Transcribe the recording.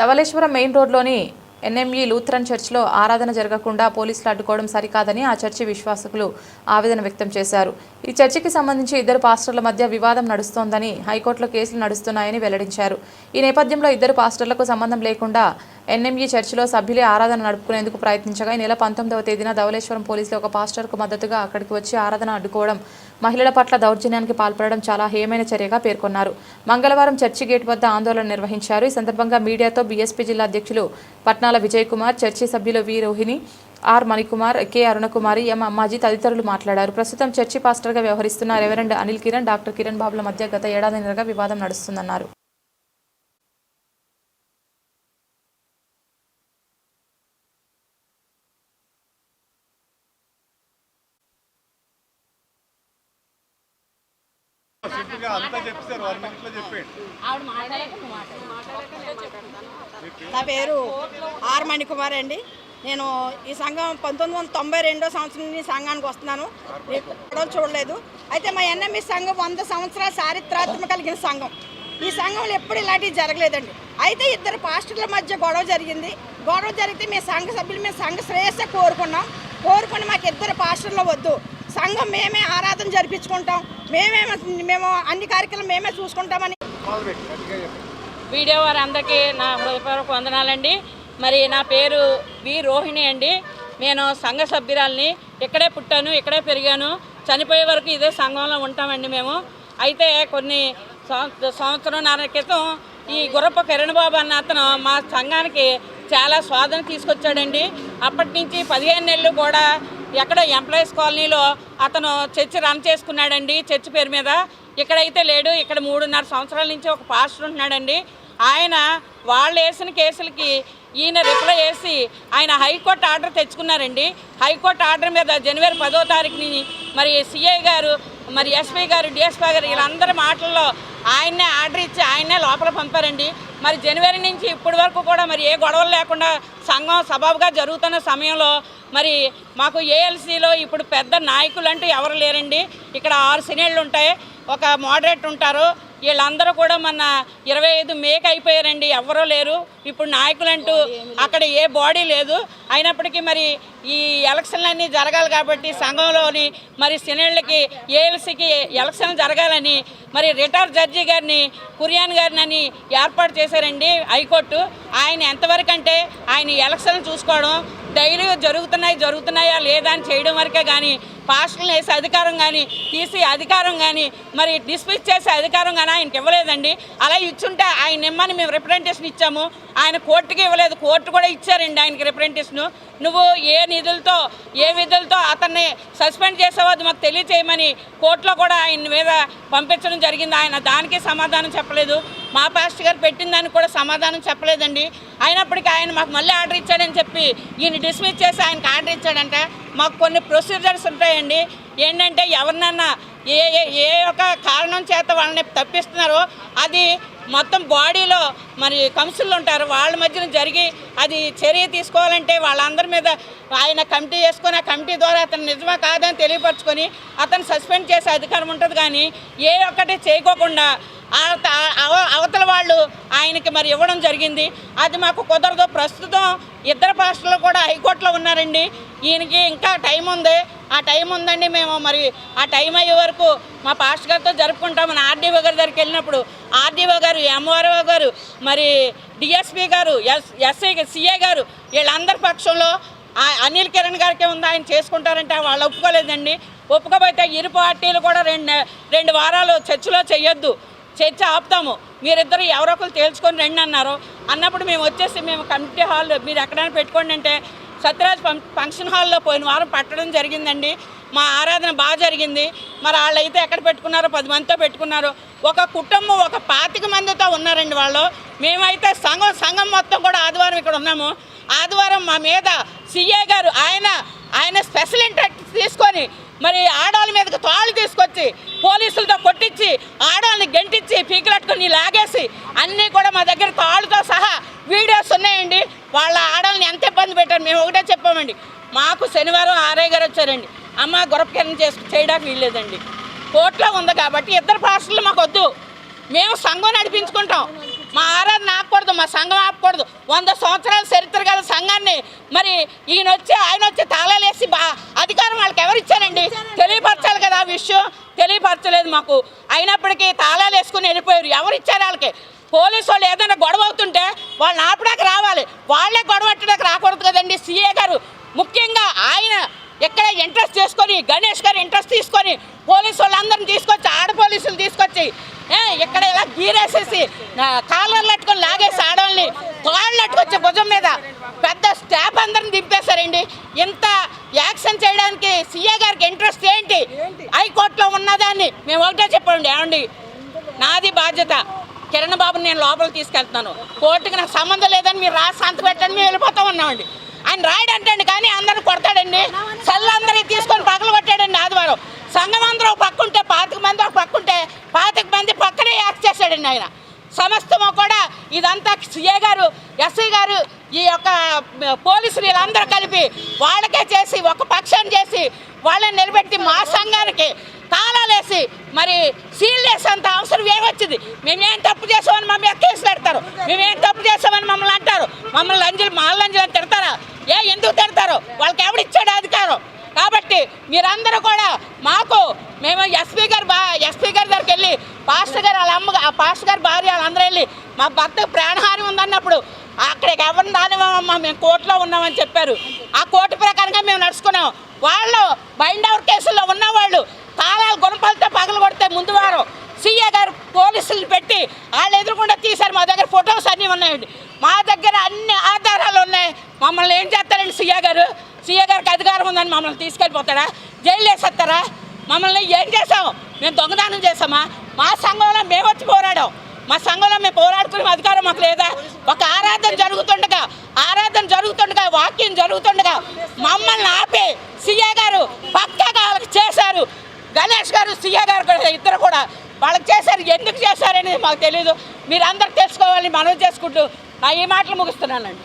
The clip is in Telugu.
ధవళేశ్వరం మెయిన్ రోడ్లోని ఎన్ఎంఈ లూథరన్ చర్చ్లో ఆరాధన జరగకుండా పోలీసులు అడ్డుకోవడం సరికాదని ఆ చర్చి విశ్వాసకులు ఆవేదన వ్యక్తం చేశారు. ఈ చర్చికి సంబంధించి ఇద్దరు పాస్టర్ల మధ్య వివాదం నడుస్తోందని, హైకోర్టులో కేసులు నడుస్తున్నాయని వెల్లడించారు. ఈ నేపథ్యంలో ఇద్దరు పాస్టర్లకు సంబంధం లేకుండా ఎన్ఎంఈ చర్చిలో సభ్యులే ఆరాధన నడుపుకునేందుకు ప్రయత్నించగా ఈ నెల 19వ తేదీన ధవళేశ్వరం పోలీసులు ఒక పాస్టర్కు మద్దతుగా అక్కడికి వచ్చి ఆరాధన అడ్డుకోవడం, మహిళల పట్ల దౌర్జన్యానికి పాల్పడడం చాలా హేయమైన చర్యగా పేర్కొన్నారు. మంగళవారం చర్చి గేట్ వద్ద ఆందోళన నిర్వహించారు. ఈ సందర్భంగా మీడియాతో బీఎస్పీ జిల్లా అధ్యక్షులు పట్నాల విజయ్ కుమార్, చర్చి సభ్యులు వి రోహిణి, ఆర్ మణికుమార్, కె అరుణకుమారి, ఎం అమ్మాజీ తదితరులు మాట్లాడారు. ప్రస్తుతం చర్చి పాస్టర్గా వ్యవహరిస్తున్న రెవరెండ్ అనిల్ కిరణ్, డాక్టర్ కిరణ్ బాబుల మధ్య గత ఏడాదిన్నరగా వివాదం నడుస్తుందన్నారు. నా పేరు ఆర్ మణికుమార్ అండి. నేను ఈ సంఘం 1992 సంవత్సరం నుంచి సంఘానికి వస్తున్నాను. ఎప్పుడో చూడలేదు. అయితే మా ఎన్ఎంఈ సంఘం 100 సంవత్సరాల చారిత్రాత్మక కలిగిన సంఘం. ఈ సంఘంలో ఎప్పుడు ఇలాంటివి జరగలేదండి. అయితే ఇద్దరు పాస్టర్ల మధ్య గొడవ జరిగింది. గొడవ జరిగితే మేము సంఘ సభ్యులు మేము సంఘ శ్రేయస్సే కోరుకుని మాకు ఇద్దరు పాస్టర్లు వద్దు, సంఘం మేమే ఆరాధన జరిపించుకుంటాం, మేము అన్ని కార్యక్రమాలు మేమే చూసుకుంటామని. వీడియో వారందరికీ నా హృదయపూర్వక వందనాలండి. మరి నా పేరు వి రోహిణి అండి. నేను సంఘ సభ్యురాల్ని. ఇక్కడే పుట్టాను, ఇక్కడే పెరిగాను, చనిపోయే వరకు ఇదే సంఘంలో ఉంటామండి మేము. అయితే కొన్ని సంవత్సరంన్నర క్రితం ఈ గుర్రపు కిరణ్ బాబు అన్న అతను మా సంఘానికి చాలా స్వాదన తీసుకొచ్చాడండి. అప్పటి నుంచి 15 నెలలు కూడా ఎక్కడ ఎంప్లాయీస్ కాలనీలో అతను చర్చి రన్ చేసుకున్నాడండి, చర్చి పేరు మీద. ఇక్కడైతే లేడు. ఇక్కడ 3.5 సంవత్సరాల నుంచి ఒక పాస్టర్ ఉంటున్నాడండి. ఆయన వాళ్ళు వేసిన కేసులకి ఈయన రిప్లై చేసి ఆయన హైకోర్టు ఆర్డర్ తెచ్చుకున్నారండి. హైకోర్టు ఆర్డర్ మీద జనవరి 10వ తారీఖుని మరి సిఐ గారు, మరి ఎస్పీ గారు, డిఎస్పీ గారు వీళ్ళందరి మాటల్లో ఆయన్నే ఆర్డర్ ఇచ్చి ఆయన్నే లోపల పంపారండి. మరి జనవరి నుంచి ఇప్పటి వరకు కూడా మరి ఏ గొడవలు లేకుండా సంఘం సబబుగా జరుగుతున్న సమయంలో మరి మాకు ఏఎల్సీలో ఇప్పుడు పెద్ద నాయకులు అంటూ ఎవరు లేరండి. ఇక్కడ 6 సినేళ్ళు ఉంటాయి, ఒక మోడరేటర్ ఉంటారు. వీళ్ళందరూ కూడా మన 25 మేకి అయిపోయారండి, ఎవరూ లేరు. ఇప్పుడు నాయకులంటూ అక్కడ ఏ బాడీ లేదు. అయినప్పటికీ మరి ఈ ఎలక్షన్లన్నీ జరగాలి కాబట్టి సంఘంలోని మరి సినేళ్ళకి ఏఎల్సీకి ఎలక్షన్ జరగాలని మరి రిటైర్డ్ జడ్జి గారిని, కురియాన్ గారిని ఏర్పాటు చేశారండి హైకోర్టు. ఆయన ఎంతవరకు అంటే ఆయన ఎలక్షన్ చూసుకోవడం, డైలీ జరుగుతున్నాయా లేదా అని చేయడం వరకే కానీ పాస్టర్లు వేసే అధికారం కానీ, తీసే అధికారం కానీ, మరి డిస్మిస్ చేసే అధికారం కానీ ఆయనకి ఇవ్వలేదండి. అలా ఇచ్చుంటే ఆయన ఇమ్మని మేము రిప్రజెంటేషన్ ఇచ్చాము. ఆయన కోర్టుకి ఇవ్వలేదు, కోర్టు కూడా ఇచ్చారండి ఆయనకి రిప్రజెంటేషను. నువ్వు ఏ విధులతో అతన్ని సస్పెండ్ చేసావో అది మాకు తెలియచేయమని కోర్టులో కూడా ఆయన మీద పంపించడం జరిగింది. ఆయన దానికి సమాధానం చెప్పలేదు. మా పాస్టర్ గారు పెట్టిన దానికి కూడా సమాధానం చెప్పలేదండి. అయినప్పటికీ ఆయన మాకు మళ్ళీ ఆర్డర్ ఇచ్చాడని చెప్పి ఈయన డిస్మిస్ చేసి ఆయనకు ఆర్డర్ ఇచ్చాడంటే మాకు కొన్ని ప్రొసీజర్స్ ఉంటాయండి. ఏంటంటే ఎవరినన్నా ఏ ఒక కారణం చేత వాళ్ళని తప్పిస్తున్నారో అది మొత్తం బాడీలో మరి కౌన్సిల్ ఉంటారు, వాళ్ళ మధ్యన జరిగి అది చర్య తీసుకోవాలంటే వాళ్ళందరి మీద ఆయన కమిటీ వేసుకొని ఆ కమిటీ ద్వారా అతను నిజమా కాదని తెలియపరచుకొని అతను సస్పెండ్ చేసే అధికారం ఉంటుంది. కానీ ఏ ఒక్కటి చేయకోకుండా అవతల వాళ్ళు ఆయనకి మరి ఇవ్వడం జరిగింది. అది మాకు కుదరదు. ప్రస్తుతం ఇద్దరు పాస్టర్లు కూడా హైకోర్టులో ఉన్నారండి. ఈయనకి ఇంకా టైం ఉంది. ఆ టైం ఉందండి. మేము మరి ఆ టైం అయ్యే వరకు మా పాస్టర్ గారితో జరుపుకుంటామని ఆర్డీఓ గారి దగ్గరికి వెళ్ళినప్పుడు ఆర్డీఓ గారు, ఎంఆర్ఓ గారు, మరి డిఎస్పీ గారు, ఎస్ఐ సిఐ గారు వీళ్ళందరి పక్షంలో అనిల్ కిరణ్ గారికి ఉంది, ఆయన చేసుకుంటారంటే వాళ్ళు ఒప్పుకోలేదండి. ఒప్పుకోపోతే ఇరు పార్టీలు కూడా రెండు వారాలు చర్చిలో చెయ్యొద్దు, చర్చ ఆపుతాము, మీరిద్దరు ఎవరో ఒకరు తేల్చుకొని రండి అన్నప్పుడు మేము వచ్చేసి మేము కమిటీ హాల్ మీరు ఎక్కడైనా పెట్టుకోండి అంటే సత్యరాజ్ ఫంక్షన్ హాల్లో పోయిన వారం పట్టడం జరిగిందండి. మా ఆరాధన బాగా జరిగింది. మరి వాళ్ళు అయితే ఎక్కడ పెట్టుకున్నారో 10 మందితో పెట్టుకున్నారు. ఒక కుటుంబం ఒక 25 మందితో ఉన్నారండి వాళ్ళు. మేమైతే సంఘం మొత్తం కూడా ఆదివారం ఇక్కడ ఉన్నాము. ఆదివారం మా మీద సిఏ గారు ఆయన స్పెషల్ ఇంట్రెస్ట్ తీసుకొని మరి ఆడవాళ్ళ మీదకి తాళ్ళు తీసుకొచ్చి పోలీసులతో కొట్టించి ఆడవాళ్ళని గెంటించి పీకిలట్టుకొని లాగేసి అన్నీ కూడా మా దగ్గర తాళ్ళతో సహా వీడియోస్ ఉన్నాయండి. వాళ్ళ ఆడవాళ్ళని ఎంత ఇబ్బంది పెట్టారు. మేము ఒకటే చెప్పామండి, మాకు శనివారం ఆర్ఐ గారు వచ్చారండి, అమ్మ గొరపకరణ చేయడానికి వీల్లేదండి, కోర్టులో ఉంది కాబట్టి ఇద్దరు పాస్టర్లు మాకు వద్దు, మేము సంఘం నడిపించుకుంటాం, మా ఆరాధన ఆపకూడదు, మా సంఘం ఆపకూడదు. 100 సంవత్సరాల చరిత్ర గల సంఘాన్ని మరి ఆయన వచ్చి తాళాలేసి అధికారం వాళ్ళకి ఎవరు ఇచ్చారండి? తెలియపరచాలి కదా ఆ విషయం, తెలియపరచలేదు మాకు. అయినప్పటికీ తాళాలు వేసుకుని వెళ్ళిపోయారు. ఎవరు ఇచ్చారు వాళ్ళకి? పోలీసు వాళ్ళు ఏదైనా గొడవ అవుతుంటే వాళ్ళని ఆపడానికి రావాలి, వాళ్ళే గొడవ పెట్టడానికి రాకూడదు కదండి. సీఏ గారు ముఖ్యంగా ఆయన ఎక్కడ ఇంట్రెస్ట్ చేసుకొని, గణేష్ గారు ఇంట్రెస్ట్ తీసుకొని పోలీసు వాళ్ళందరిని తీసుకొచ్చి, ఆడ పోలీసులు తీసుకొచ్చి ఇక్కడ ఇలా గీరేసేసి కాలర్లు అట్టుకొని లాగేసి ఆడవాళ్ళని తాళ్ళు అట్టుకొచ్చి భుజం మీద పెద్ద స్టాఫ్ అందరిని దింపేశారండి. ఇంత యాక్షన్ చేయడానికి సీఏ గారికి ఇంట్రెస్ట్ ఏంటి? హైకోర్టులో ఉన్నదాన్ని మేము ఒకటే చెప్పండి, ఏమండి నాది బాధ్యత, కిరణ్ బాబుని నేను లోపలికి తీసుకెళ్తున్నాను, కోర్టుకి నాకు సంబంధం లేదని మీరు రాసి సంతకం పెట్టండి, మేము వెళ్ళిపోతా ఉన్నామండి. ఆయన రాయడంటండి కానీ అందరిని కొడతాడండి, చల్లందరినీ తీసుకొని పగలు కొట్టాడండి. ఆదివారం సంఘం అందరూ పక్కుంటే 25 మంది ఒక పక్కుంటే 25 మంది పక్కనే యాక్ట్ చేశాడండి ఆయన. సమస్తము కూడా ఇదంతా సీఏ గారు, ఎస్ఐ గారు, ఈ యొక్క పోలీసులు వీళ్ళందరూ కలిపి వాళ్ళకే చేసి ఒక పక్షాన్ని చేసి వాళ్ళని నిలబెట్టి మా సంఘానికి తాళాలేసి మరి సీల్ చేసేంత అవసరం ఏమొచ్చింది? మేమేం తప్పు చేసామని మమ్మల్ని కేసు పెడతారు, మేమేం తప్పు చేసామని మమ్మల్ని అంటారు, మమ్మల్ని లంజలు అని తిడతారా? ఎందుకు తిడతారు? వాళ్ళకి ఎవడిచ్చాడు అధికారం? కాబట్టి మీరందరూ కూడా మేము ఎస్పీ గారి దగ్గరికి వెళ్ళి పాస్టర్ గారు వాళ్ళ అమ్మ, ఆ పాస్టర్ గారి భార్య వాళ్ళందరూ వెళ్ళి మా భర్తకు ప్రాణహాని ఉందన్నప్పుడు అక్కడికి ఎవరిని రానివ్వమమ్మా, మేము కోర్టులో ఉన్నామని చెప్పారు. ఆ కోర్టు ప్రకారంగా మేము నడుచుకున్నాం. వాళ్ళు బైండ్ ఓవర్ కేసుల్లో ఉన్నవాళ్ళు తాళాలు గుణపాలతో పగలు కొడితే ముందు వారం సీఏ గారు పోలీసులు పెట్టి వాళ్ళు ఎదురుకుండా తీశారు. మా దగ్గర ఫొటోస్ అన్నీ ఉన్నాయండి, మా దగ్గర అన్ని ఆధారాలు ఉన్నాయి. మమ్మల్ని ఏం చేస్తారండి సీఏ గారికి అధికారం ఉందని మమ్మల్ని తీసుకెళ్ళిపోతాడా? జైలు వేసేస్తారా? మమ్మల్ని ఏం చేసాం? మేము దొంగదానం చేసామా? మా సంఘంలో మేము వచ్చి పోరాడాం, మా సంఘంలో మేము పోరాడుకునే అధికారం మాకు లేదా? ఒక ఆరాధన జరుగుతుండగా వాక్యం జరుగుతుండగా మమ్మల్ని ఆపి సీఏ గారు పక్కగా వాళ్ళకి చేశారు. గణేష్ గారు, సీఏ గారు ఇద్దరు కూడా వాళ్ళకి చేశారు. ఎందుకు చేశారనేది మాకు తెలియదు. మీరందరూ తెలుసుకోవాలని మనవి చేసుకుంటూ నా ఈ మాటలు ముగిస్తున్నానండి.